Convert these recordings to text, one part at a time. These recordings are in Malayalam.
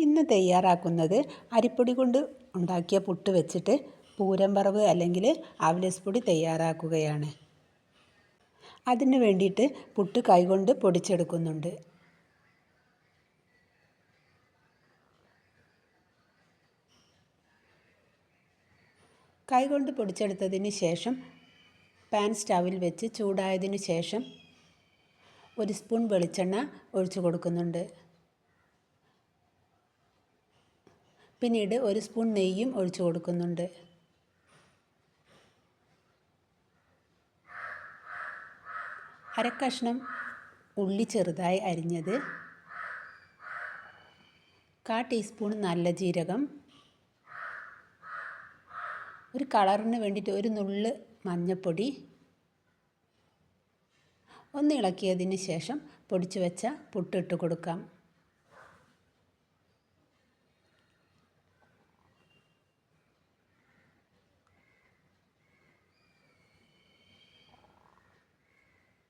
ഇന്ന് തയ്യാറാക്കുന്നത് അരിപ്പൊടി കൊണ്ട് ഉണ്ടാക്കിയ പുട്ട് വെച്ചിട്ട് പൂരം വറവ് അല്ലെങ്കിൽ അവലസ് പൊടി തയ്യാറാക്കുകയാണ്. അതിന് വേണ്ടിയിട്ട് പുട്ട് കൈകൊണ്ട് പൊടിച്ചെടുക്കുന്നുണ്ട്. കൈകൊണ്ട് പൊടിച്ചെടുത്തതിന് ശേഷം പാൻ സ്റ്റൗവിൽ വെച്ച് ചൂടായതിനു ശേഷം 1 സ്പൂൺ വെളിച്ചെണ്ണ ഒഴിച്ചു കൊടുക്കുന്നുണ്ട്. പിന്നീട് 1 സ്പൂൺ നെയ്യും ഒഴിച്ചു കൊടുക്കുന്നുണ്ട്. അരക്കഷ്ണം ഉള്ളി ചെറുതായി അരിഞ്ഞത്, 1/4 ടീസ്പൂൺ നല്ല ജീരകം, ഒരു കളറിന് വേണ്ടിയിട്ട് ഒരു നുള്ള് മഞ്ഞൾപ്പൊടി, ഒന്ന് ഇളക്കിയതിന് ശേഷം പൊടിച്ചു വെച്ച പുട്ടിട്ട് കൊടുക്കാം.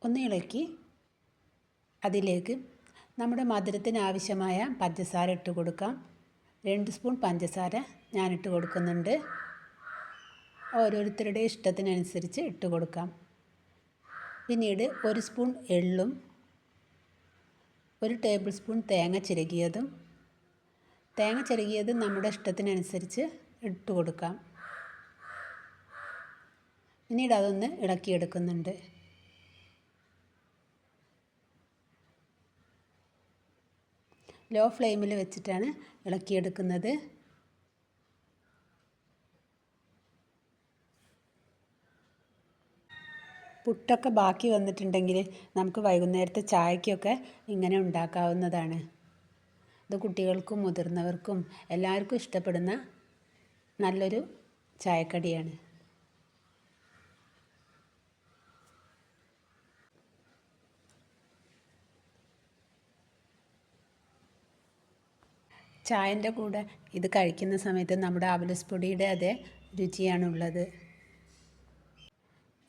ഒന്ന് ഇളക്കി അതിലേക്ക് നമ്മുടെ മധുരത്തിന് ആവശ്യമായ പഞ്ചസാര ഇട്ട് കൊടുക്കാം. 2 സ്പൂൺ പഞ്ചസാര ഞാനിട്ട് കൊടുക്കുന്നുണ്ട്. ഓരോരുത്തരുടെ ഇഷ്ടത്തിനനുസരിച്ച് ഇട്ട് കൊടുക്കാം. പിന്നീട് 1 സ്പൂൺ എള്ളും 1 ടേബിൾ സ്പൂൺ തേങ്ങ ചിരകിയതും, തേങ്ങ ചിരകിയത് നമ്മുടെ ഇഷ്ടത്തിനനുസരിച്ച് ഇട്ട് കൊടുക്കാം. പിന്നീട് അതൊന്ന് ഇളക്കിയെടുക്കുന്നുണ്ട്. ലോ ഫ്ലെയിമിൽ വെച്ചിട്ടാണ് ഇളക്കിയെടുക്കുന്നത്. പുട്ടൊക്കെ ബാക്കി വന്നിട്ടുണ്ടെങ്കിൽ നമുക്ക് വൈകുന്നേരത്തെ ചായക്കൊക്കെ ഇങ്ങനെ ഉണ്ടാക്കാവുന്നതാണ്. ഇത് കുട്ടികൾക്കും മുതിർന്നവർക്കും എല്ലാവർക്കും ഇഷ്ടപ്പെടുന്ന നല്ലൊരു ചായക്കടിയാണ്. ചായൻ്റെ കൂടെ ഇത് കഴിക്കുന്ന സമയത്ത് നമ്മുടെ അവലസ് പൊടിയുടെ അതേ രുചിയാണുള്ളത്.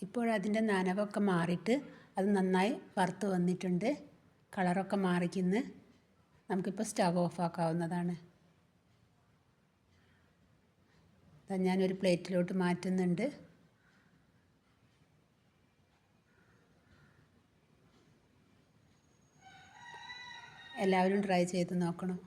ഇപ്പോഴതിൻ്റെ നനവൊക്കെ മാറിയിട്ട് അത് നന്നായി വറുത്ത് വന്നിട്ടുണ്ട്. കളറൊക്കെ മാറിക്കുന്നു. നമുക്കിപ്പോൾ സ്റ്റവ് ഓഫ് ആക്കാവുന്നതാണ്. ഞാനൊരു പ്ലേറ്റിലോട്ട് മാറ്റുന്നുണ്ട്. എല്ലാവരും ട്രൈ ചെയ്ത് നോക്കണം.